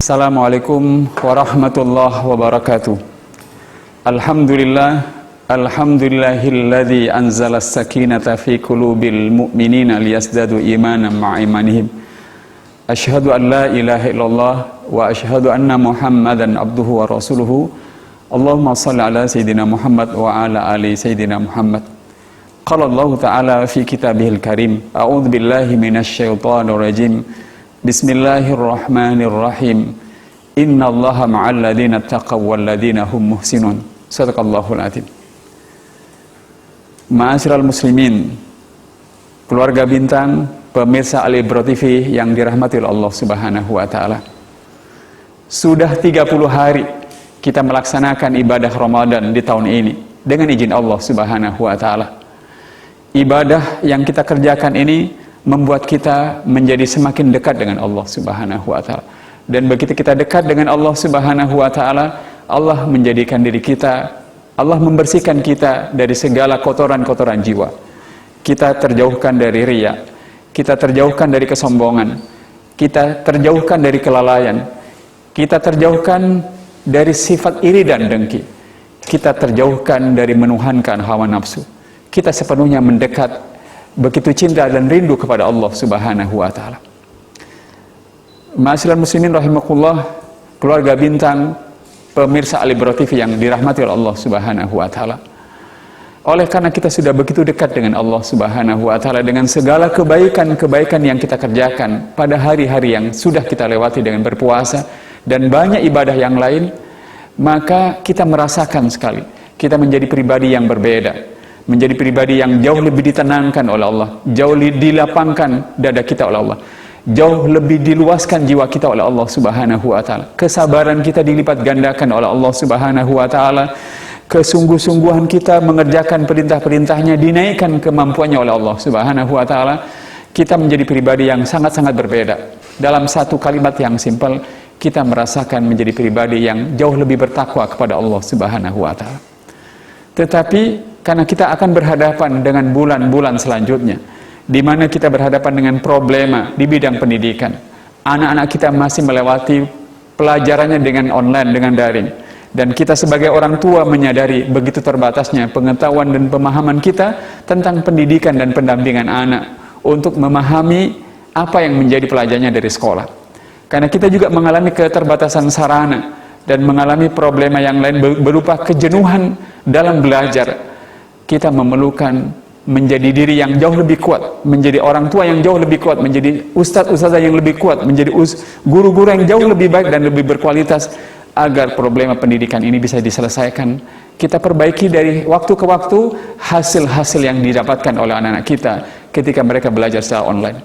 Assalamualaikum warahmatullahi wabarakatuh. Alhamdulillahilladzi anzala as-sakinata fi qulubil mu'minina liyazdadu imanan ma'a imanihim. Asyhadu an la ilaha illallah wa asyhadu anna Muhammadan abduhu wa rasuluhu. Allahumma shalli ala sayyidina Muhammad wa ala ali sayyidina Muhammad. Qala Allah ta'ala fi kitabihil karim. A'udzu billahi minasy syaithanir rajim. Bismillahirrahmanirrahim. Innallaha ma'al ladzina taqaw wal ladzina hum muhsinun. Shadaqallahul adzim. Ma'asyiral muslimin, keluarga Bintang, pemirsa Al-Ibro TV yang dirahmati oleh Allah Subhanahu wa taala. Sudah 30 hari kita melaksanakan ibadah Ramadan di tahun ini dengan izin Allah Subhanahu wa taala. Ibadah yang kita kerjakan ini membuat kita menjadi semakin dekat dengan Allah Subhanahu wa taala. Dan begitu kita dekat dengan Allah Subhanahu wa taala, Allah menjadikan diri kita, Allah membersihkan kita dari segala kotoran-kotoran jiwa. Kita terjauhkan dari riya, kita terjauhkan dari kesombongan, kita terjauhkan dari kelalaian, kita terjauhkan dari sifat iri dan dengki, kita terjauhkan dari menuhankan hawa nafsu. Kita sepenuhnya mendekat, begitu cinta dan rindu kepada Allah Subhanahu wa taala. Ma'asyiral muslimin rahimakumullah, keluarga Bintang, pemirsa Al-Ibro TV yang dirahmati oleh Allah Subhanahu wa taala. Oleh karena kita sudah begitu dekat dengan Allah Subhanahu wa taala, dengan segala kebaikan-kebaikan yang kita kerjakan pada hari-hari yang sudah kita lewati dengan berpuasa dan banyak ibadah yang lain, maka kita merasakan sekali kita menjadi pribadi yang berbeda. Menjadi pribadi yang jauh lebih ditenangkan oleh Allah, jauh lebih dilapangkan dada kita oleh Allah, jauh lebih diluaskan jiwa kita oleh Allah Subhanahu wa taala. Kesabaran kita dilipat gandakan oleh Allah Subhanahu wa taala. Kesungguh-sungguhan kita mengerjakan perintah-perintahnya dinaikkan kemampuannya oleh Allah Subhanahu wa taala. Kita menjadi pribadi yang sangat-sangat berbeda. Dalam satu kalimat yang simpel, kita merasakan menjadi pribadi yang jauh lebih bertakwa kepada Allah Subhanahu wa taala. Tetapi karena kita akan berhadapan dengan bulan-bulan selanjutnya, di mana kita berhadapan dengan problema di bidang pendidikan. Anak-anak kita masih melewati pelajarannya dengan online, dengan daring. Dan kita sebagai orang tua menyadari begitu terbatasnya pengetahuan dan pemahaman kita tentang pendidikan dan pendampingan anak untuk memahami apa yang menjadi pelajarannya dari sekolah. Karena kita juga mengalami keterbatasan sarana dan mengalami problema yang lain berupa kejenuhan dalam belajar. Kita memerlukan menjadi diri yang jauh lebih kuat, menjadi orang tua yang jauh lebih kuat, menjadi ustadz-ustadzah yang lebih kuat, menjadi guru-guru yang jauh lebih baik dan lebih berkualitas, agar problema pendidikan ini bisa diselesaikan. Kita perbaiki dari waktu ke waktu hasil-hasil yang didapatkan oleh anak-anak kita ketika mereka belajar secara online.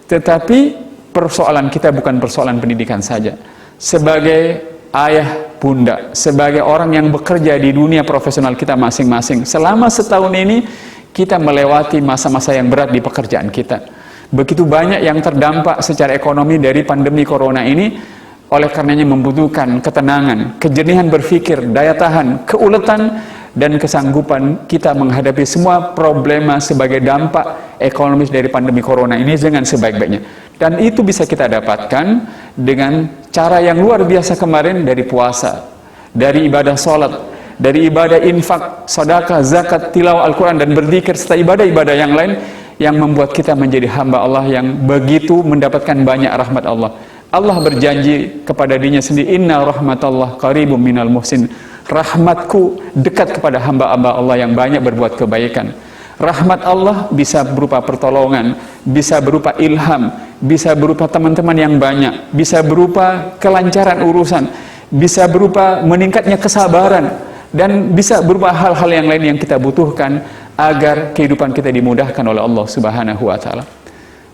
Tetapi persoalan kita bukan persoalan pendidikan saja. Sebagai ayah, bunda, sebagai orang yang bekerja di dunia profesional kita masing-masing, selama setahun ini kita melewati masa-masa yang berat di pekerjaan kita. Begitu banyak yang terdampak secara ekonomi dari pandemi corona ini, oleh karenanya membutuhkan ketenangan, kejernihan berpikir, daya tahan, keuletan, dan kesanggupan kita menghadapi semua problema sebagai dampak ekonomis dari pandemi corona ini dengan sebaik-baiknya. Dan itu bisa kita dapatkan dengan cara yang luar biasa kemarin, dari puasa, dari ibadah sholat, dari ibadah infak, sedekah, zakat, tilawah Al-Quran, dan berzikir, serta ibadah-ibadah yang lain yang membuat kita menjadi hamba Allah yang begitu mendapatkan banyak rahmat Allah. Allah berjanji kepada dirinya sendiri, inna rahmatallah qaribum minal muhsin. Rahmatku dekat kepada hamba-hamba Allah yang banyak berbuat kebaikan. Rahmat Allah bisa berupa pertolongan, bisa berupa ilham, bisa berupa teman-teman yang banyak, bisa berupa kelancaran urusan, bisa berupa meningkatnya kesabaran, dan bisa berupa hal-hal yang lain yang kita butuhkan agar kehidupan kita dimudahkan oleh Allah Subhanahu wa taala.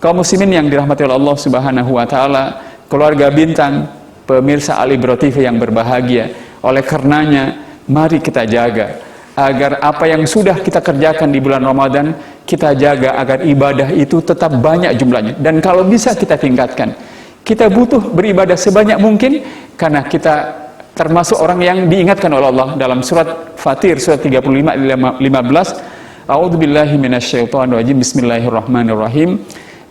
Kaum muslimin yang dirahmati oleh Allah Subhanahu wa taala, keluarga Bintang, pemirsa Al-Ibro TV yang berbahagia, oleh karenanya mari kita jaga agar apa yang sudah kita kerjakan di bulan Ramadan, kita jaga agar ibadah itu tetap banyak jumlahnya. Dan kalau bisa kita tingkatkan. Kita butuh beribadah sebanyak mungkin, karena kita termasuk orang yang diingatkan oleh Allah dalam surat Fatir, surat 35-15. A'udzubillahi minasyaitonirrajim. Bismillahirrahmanirrahim.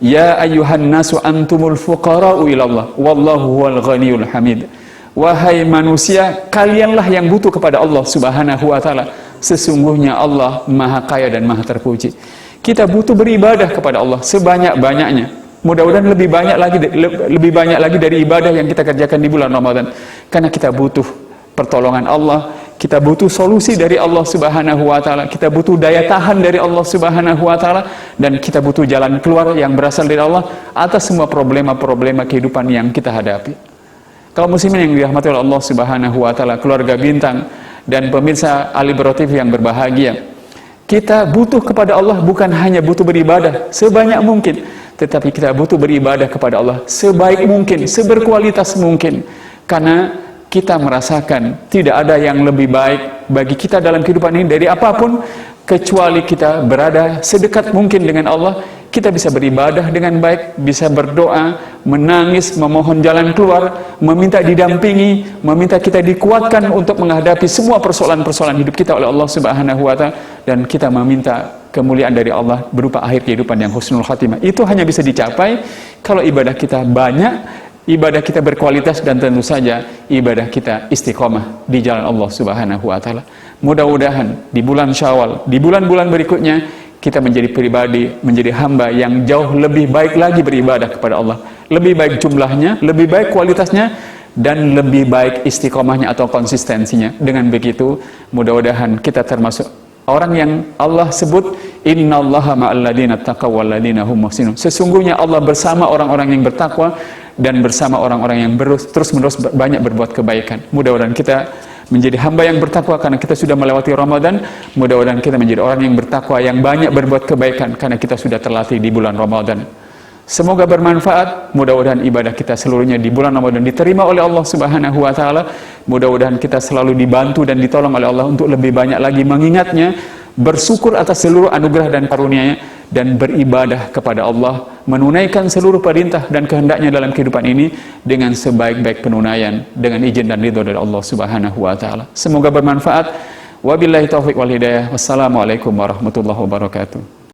Ya ayyuhan nasu antumul fuqara'u ilallah wallahu huwal ghaniyul hamid. Wahai manusia, kalianlah yang butuh kepada Allah Subhanahu wa taala. Sesungguhnya Allah Maha Kaya dan Maha Terpuji. Kita butuh beribadah kepada Allah sebanyak-banyaknya. Mudah-mudahan lebih banyak lagi dari ibadah yang kita kerjakan di bulan Ramadan. Karena kita butuh pertolongan Allah, kita butuh solusi dari Allah Subhanahu wa taala, kita butuh daya tahan dari Allah Subhanahu wa taala, dan kita butuh jalan keluar yang berasal dari Allah atas semua problema-problema kehidupan yang kita hadapi. Kaum muslimin yang dirahmati oleh Allah Subhanahu wa taala, keluarga Bintang dan pemirsa Ali Bro TV yang berbahagia, kita butuh kepada Allah bukan hanya butuh beribadah sebanyak mungkin, tetapi kita butuh beribadah kepada Allah sebaik mungkin, seberkualitas mungkin. Karena kita merasakan tidak ada yang lebih baik bagi kita dalam kehidupan ini dari apapun, kecuali kita berada sedekat mungkin dengan Allah. Kita bisa beribadah dengan baik, bisa berdoa, menangis, memohon jalan keluar, meminta didampingi, meminta kita dikuatkan untuk menghadapi semua persoalan-persoalan hidup kita oleh Allah Subhanahu wa taala, dan kita meminta kemuliaan dari Allah berupa akhir kehidupan yang husnul khatimah. Itu hanya bisa dicapai kalau ibadah kita banyak, ibadah kita berkualitas, dan tentu saja ibadah kita istiqomah di jalan Allah Subhanahu wa taala. Mudah-mudahan di bulan Syawal, di bulan-bulan berikutnya, kita menjadi pribadi, menjadi hamba yang jauh lebih baik lagi beribadah kepada Allah. Lebih baik jumlahnya, lebih baik kualitasnya, dan lebih baik istiqomahnya atau konsistensinya. Dengan begitu, mudah-mudahan kita termasuk orang yang Allah sebut, innallaha ma'al ladina taqaw wal ladina hum muhsinun. Sesungguhnya Allah bersama orang-orang yang bertakwa dan bersama orang-orang yang terus-menerus banyak berbuat kebaikan. Mudah-mudahan kita menjadi hamba yang bertakwa karena kita sudah melewati Ramadan. Mudah-mudahan kita menjadi orang yang bertakwa yang banyak berbuat kebaikan karena kita sudah terlatih di bulan Ramadan. Semoga bermanfaat. Mudah-mudahan ibadah kita seluruhnya di bulan Ramadan diterima oleh Allah Subhanahu wa taala. Mudah-mudahan kita selalu dibantu dan ditolong oleh Allah untuk lebih banyak lagi mengingatnya, bersyukur atas seluruh anugerah dan karunia-Nya, dan beribadah kepada Allah, menunaikan seluruh perintah dan kehendaknya dalam kehidupan ini dengan sebaik-baik penunaian dengan izin dan ridho dari Allah Subhanahu wa taala. Semoga bermanfaat. Wabillahi taufiq wal hidayah. Wassalamualaikum warahmatullahi wabarakatuh.